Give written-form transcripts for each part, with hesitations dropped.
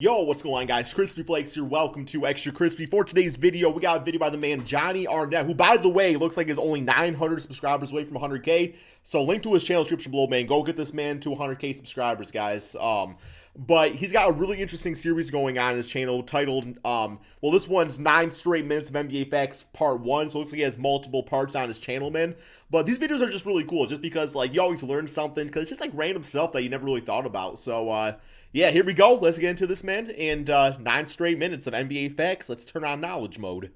Yo, what's going on, guys? Crispy Flakes here. Welcome to Extra Crispy. For today's video, we got a video by the man Johnny Arnett, who, by the way, looks like is only 900 subscribers away from 100K. So link to his channel description below, man. Go get this man to 100K subscribers, guys. But he's got a really interesting series going on his channel titled, well, this one's 9 straight minutes of NBA facts part 1. So it looks like he has multiple parts on his channel, man. But these videos are just really cool just because, like, you always learn something because it's just, like, random stuff that you never really thought about. So, yeah, here we go. Let's get into this, man. And 9 straight minutes of NBA facts. Let's turn on knowledge mode.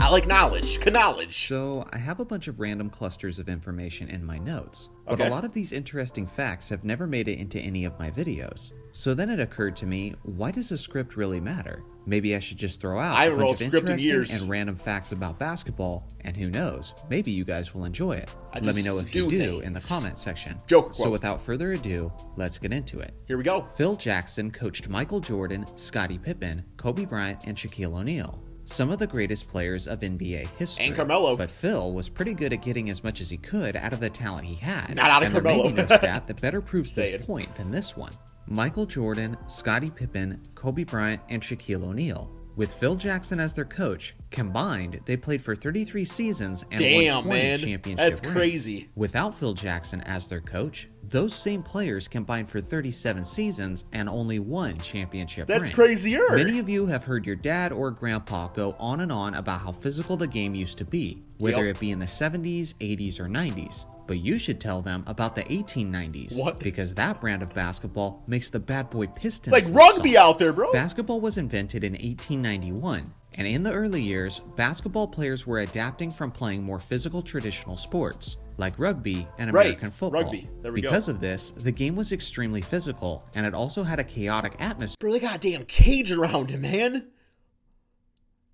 I like knowledge. Knowledge. So I have a bunch of random clusters of information in my notes, but a lot of these interesting facts have never made it into any of my videos. So then it occurred to me, why does a script really matter? Maybe I should just throw out a bunch of interesting and random facts about basketball, and who knows, maybe you guys will enjoy it. Let me know if you do in the comment section. So without further ado, let's get into it. Here we go. Phil Jackson coached Michael Jordan, Scottie Pippen, Kobe Bryant, and Shaquille O'Neal. Some of the greatest players of NBA history. And Carmelo. But Phil was pretty good at getting as much as he could out of the talent he had. Not out of Carmelo. And there may be no stat that better proves this point than this one. Michael Jordan, Scottie Pippen, Kobe Bryant, and Shaquille O'Neal. With Phil Jackson as their coach, combined, they played for 33 seasons and won 20 championship That's rings. Crazy. Without Phil Jackson as their coach, those same players combined for 37 seasons and only 1 championship ring. That's crazier. Many of you have heard your dad or grandpa go on and on about how physical the game used to be, whether it be in the 70s, 80s, or 90s. But you should tell them about the 1890s. What? Because that brand of basketball makes the bad boy Pistons like rugby out there, bro. Basketball was invented in 1891, and in the early years, basketball players were adapting from playing more physical traditional sports, like rugby and American football. Rugby. There we go. Because of this, the game was extremely physical, and it also had a chaotic atmosphere. Bro, they got a damn cage around him, man.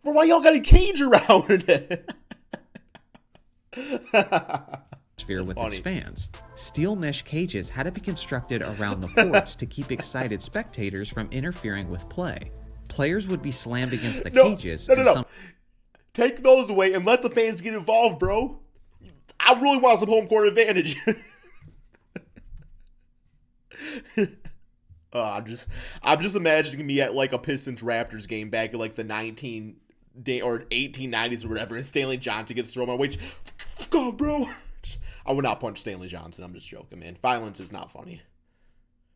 Bro, why y'all got a cage around it? With its fans. Steel mesh cages had to be constructed around the courts to keep excited spectators from interfering with play. Players would be slammed against the cages. No. Take those away and let the fans get involved, bro. I really want some home court advantage. I'm just imagining me at like a Pistons Raptors game back in like the 1890s or whatever, and Stanley Johnson gets thrown my way. Go, bro. I would not punch Stanley Johnson. I'm just joking, man. Violence is not funny.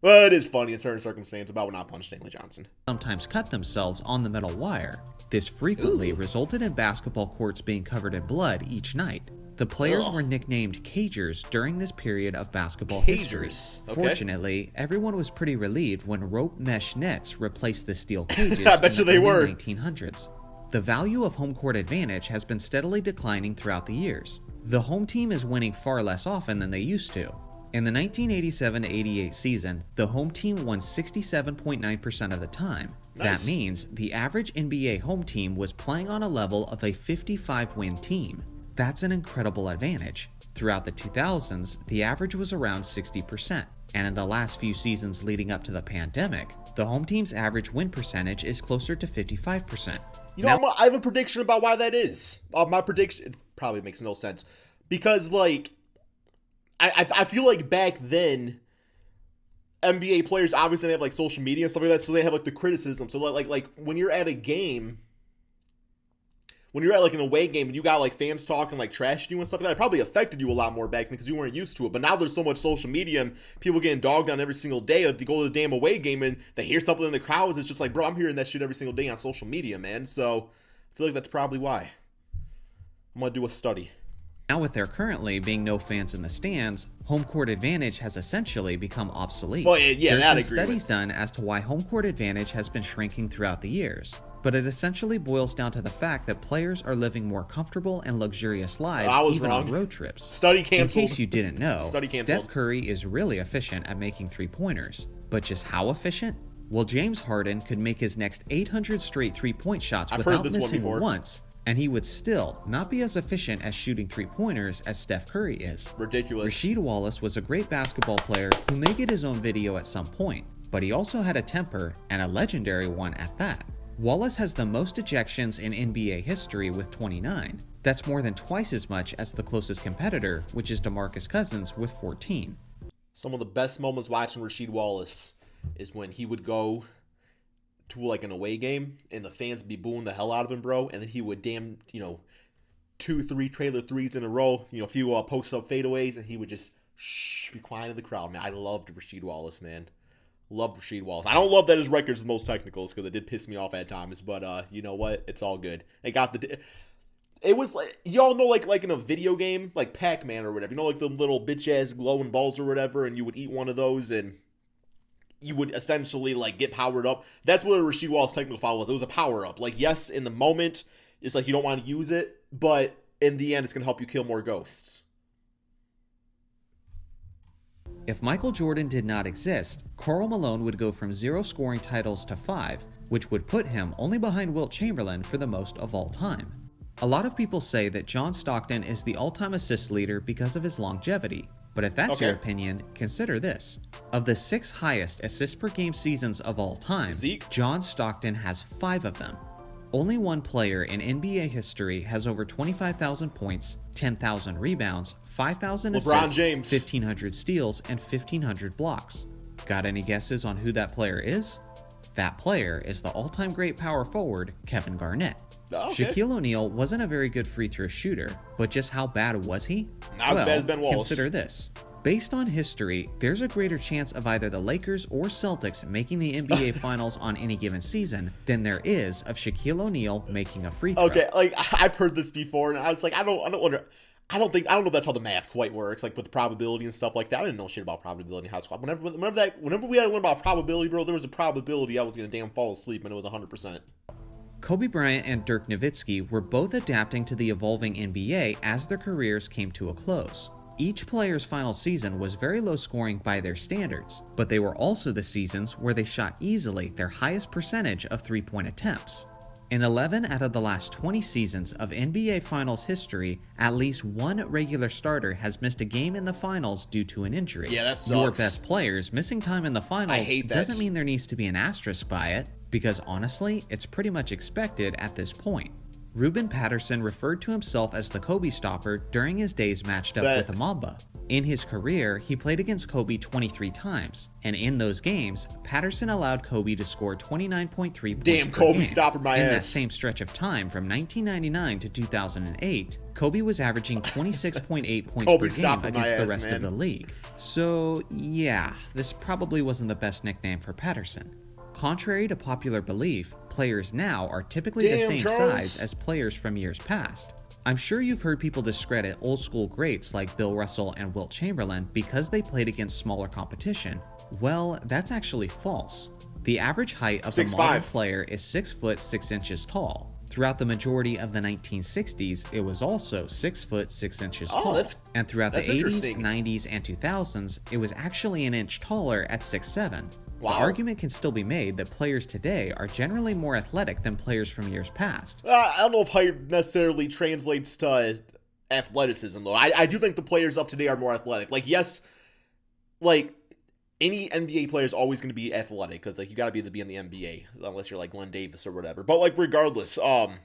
Well, it is funny in certain circumstances, but I would not punch Stanley Johnson. Sometimes cut themselves on the metal wire. This frequently resulted in basketball courts being covered in blood each night. The players were nicknamed cagers during this period of basketball history. Fortunately, everyone was pretty relieved when rope mesh nets replaced the steel cages I bet you they were. In the 1900s. The value of home court advantage has been steadily declining throughout the years. The home team is winning far less often than they used to. In the 1987-88 season, the home team won 67.9% of the time. That means the average NBA home team was playing on a level of a 55-win team. That's an incredible advantage. Throughout the 2000s, the average was around 60%, and in the last few seasons leading up to the pandemic, the home team's average win percentage is closer to 55%. You know, I have a prediction about why that is. My prediction, it probably makes no sense. Because, like, I feel like back then, NBA players obviously have, like, social media and stuff like that, so they have, like, the criticism. So, like when you're at a game, when you're at, like, an away game and you got, like, fans talking, like, trash to you and stuff like that, it probably affected you a lot more back then because you weren't used to it. But now there's so much social media and people getting dogged on every single day. Like, they go to the damn away game and they hear something in the crowds. It's just like, bro, I'm hearing that shit every single day on social media, man. So I feel like that's probably why. I'm going to do a study. Now with there currently being no fans in the stands, home court advantage has essentially become obsolete. Well, yeah, There's been studies done as to why home court advantage has been shrinking throughout the years. But it essentially boils down to the fact that players are living more comfortable and luxurious lives even on road trips. Study canceled. In case you didn't know, Steph Curry is really efficient at making three-pointers. But just how efficient? Well, James Harden could make his next 800 straight three-point shots without missing once, and he would still not be as efficient as shooting three-pointers as Steph Curry is. Ridiculous. Rasheed Wallace was a great basketball player who may get his own video at some point, but he also had a temper, and a legendary one at that. Wallace has the most ejections in NBA history with 29. That's more than twice as much as the closest competitor, which is DeMarcus Cousins with 14. Some of the best moments watching Rasheed Wallace is when he would go to like an away game, and the fans would be booing the hell out of him, bro. And then he would 2-3 trailer threes in a row, a few post up fadeaways, and he would just be quiet in the crowd, man. I loved Rasheed Wallace, man. Loved Rasheed Wallace. I don't love that his record's the most technicals because it did piss me off at times, but you know what? It's all good. It was like, y'all know, like in a video game, like Pac-Man or whatever, like the little bitch-ass glowing balls or whatever, and you would eat one of those, and you would essentially, like, get powered up. That's what a Rasheed Wallace technical foul was. It was a power-up. Like, yes, in the moment, it's like you don't want to use it, but in the end, it's going to help you kill more ghosts. If Michael Jordan did not exist, Karl Malone would go from 0 scoring titles to 5, which would put him only behind Wilt Chamberlain for the most of all time. A lot of people say that John Stockton is the all-time assist leader because of his longevity, but if that's your opinion, consider this. Of the 6 highest assists per game seasons of all time, John Stockton has 5 of them. Only one player in NBA history has over 25,000 points, 10,000 rebounds, 5,000 assists, LeBron James, 1,500 steals, and 1,500 blocks. Got any guesses on who that player is? That player is the all-time great power forward, Kevin Garnett. Shaquille O'Neal wasn't a very good free throw shooter, but just how bad was he? Not as bad as Ben Wallace. Consider this. Based on history, there's a greater chance of either the Lakers or Celtics making the NBA Finals on any given season than there is of Shaquille O'Neal making a free throw. Okay, like I've heard this before, and I was like, I don't know if that's how the math quite works, like with the probability and stuff like that. I didn't know shit about probability in high school. Whenever we had to learn about probability, bro, there was a probability I was gonna damn fall asleep, and it was 100%. Kobe Bryant and Dirk Nowitzki were both adapting to the evolving NBA as their careers came to a close. Each player's final season was very low scoring by their standards, but they were also the seasons where they shot easily their highest percentage of three-point attempts. In 11 out of the last 20 seasons of NBA Finals history, at least one regular starter has missed a game in the finals due to an injury. Yeah, that sucks. Your best players missing time in the finals doesn't mean there needs to be an asterisk by it, because honestly, it's pretty much expected at this point. Ruben Patterson referred to himself as the Kobe stopper during his days matched up with a Mamba. In his career, he played against Kobe 23 times, and in those games, Patterson allowed Kobe to score 29.3 points per game. Kobe stopper my ass. In that same stretch of time, from 1999 to 2008, Kobe was averaging 26.8 points per game against the rest of the league. So yeah, this probably wasn't the best nickname for Patterson. Contrary to popular belief, players now are typically the same size as players from years past. I'm sure you've heard people discredit old school greats like Bill Russell and Wilt Chamberlain because they played against smaller competition. Well, that's actually false. The average height of a modern player is 6 foot 6 inches tall. Throughout the majority of the 1960s, it was also 6 foot 6 inches tall. And throughout the 80s, 90s, and 2000s, it was actually an inch taller at 6'7". Wow. The argument can still be made that players today are generally more athletic than players from years past. I don't know if height necessarily translates to athleticism, though. I do think the players of today are more athletic. Like, yes, like, any NBA player is always going to be athletic because, like, you got to be able to be in the NBA unless you're, like, Glenn Davis or whatever. But, like, regardless, I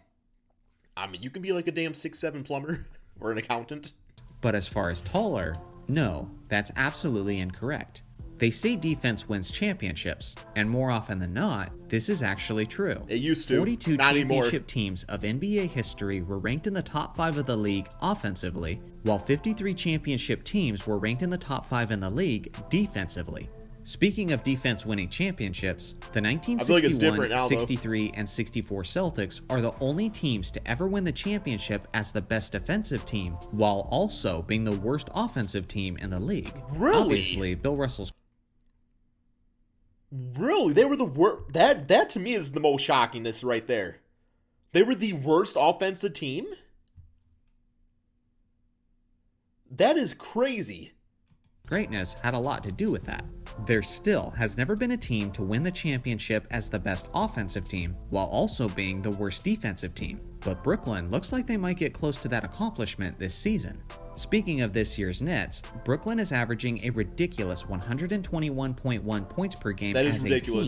mean, you can be, like, a damn 6'7" plumber or an accountant. But as far as taller, no, that's absolutely incorrect. They say defense wins championships, and more often than not, this is actually true. It used to. 42 championship teams of NBA history were ranked in the top 5 of the league offensively, while 53 championship teams were ranked in the top 5 in the league defensively. Speaking of defense-winning championships, the 1961, 63, and 64 Celtics are the only teams to ever win the championship as the best defensive team, while also being the worst offensive team in the league. Really? Obviously, Bill Russell's... Really? They were the worst? That to me is the most shockingness right there. They were the worst offensive team? That is crazy. Greatness had a lot to do with that. There still has never been a team to win the championship as the best offensive team while also being the worst defensive team. But Brooklyn looks like they might get close to that accomplishment this season. Speaking of this year's Nets, Brooklyn is averaging a ridiculous 121.1 points per game as a team.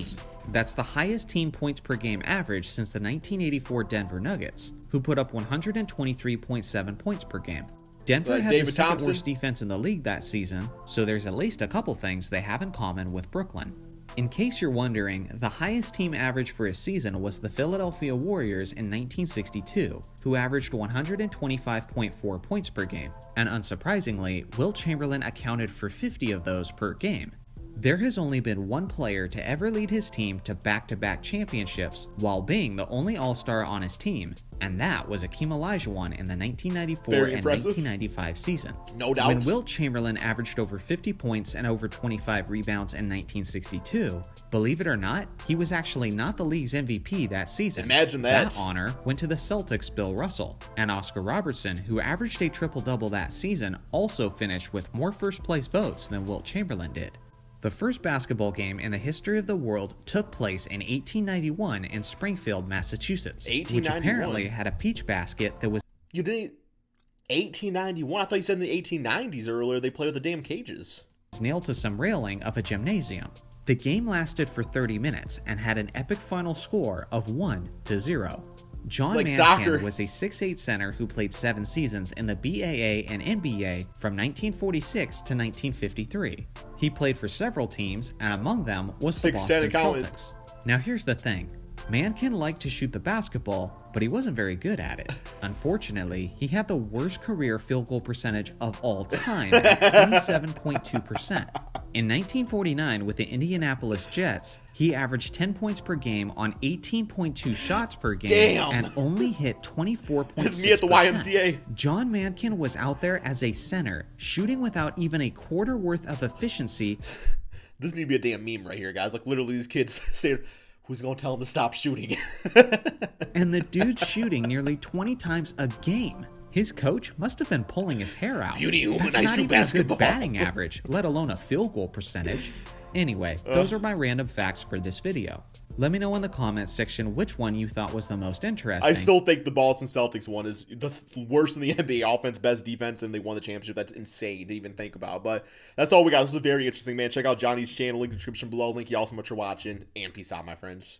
That's the highest team points per game average since the 1984 Denver Nuggets, who put up 123.7 points per game. Denver had the second worst defense in the league that season, so there's at least a couple things they have in common with Brooklyn. In case you're wondering, the highest team average for a season was the Philadelphia Warriors in 1962, who averaged 125.4 points per game, and unsurprisingly, Wilt Chamberlain accounted for 50 of those per game. There has only been one player to ever lead his team to back-to-back championships while being the only All-Star on his team, and that was Akeem Olajuwon in the 1994 and 1995 season. No doubt. When Wilt Chamberlain averaged over 50 points and over 25 rebounds in 1962, believe it or not, he was actually not the league's MVP that season. Imagine that. That honor went to the Celtics' Bill Russell, and Oscar Robertson, who averaged a triple-double that season, also finished with more first-place votes than Wilt Chamberlain did. The first basketball game in the history of the world took place in 1891 in Springfield, Massachusetts, which apparently had a peach basket that was... You did 1891? I thought you said in the 1890s earlier they played with the damn cages. Nailed to some railing of a gymnasium. The game lasted for 30 minutes and had an epic final score of 1-0. John Mankin was a 6'8 center who played 7 seasons in the BAA and NBA from 1946 to 1953. He played for several teams, and among them was the Boston Celtics. Now here's the thing. Mankin liked to shoot the basketball, but he wasn't very good at it. Unfortunately, he had the worst career field goal percentage of all time at 27.2%. In 1949, with the Indianapolis Jets, he averaged 10 points per game on 18.2 shots per game and only hit 24.6%. It's me at the YMCA. John Mankin was out there as a center, shooting without even a quarter worth of efficiency. This need to be a damn meme right here, guys. Like, literally, these kids say, who's going to tell him to stop shooting? And the dude's shooting nearly 20 times a game. His coach must have been pulling his hair out. Beauty humanized That's not even basketball. a good batting average, let alone a field goal percentage. Anyway, those are my random facts for this video. Let me know in the comments section which one you thought was the most interesting. I still think the Boston Celtics one is the worst in the NBA. Offense, best defense, and they won the championship. That's insane to even think about. But that's all we got. This is very interesting, man. Check out Johnny's channel, link in the description below. Thank you all so much for watching, and peace out, my friends.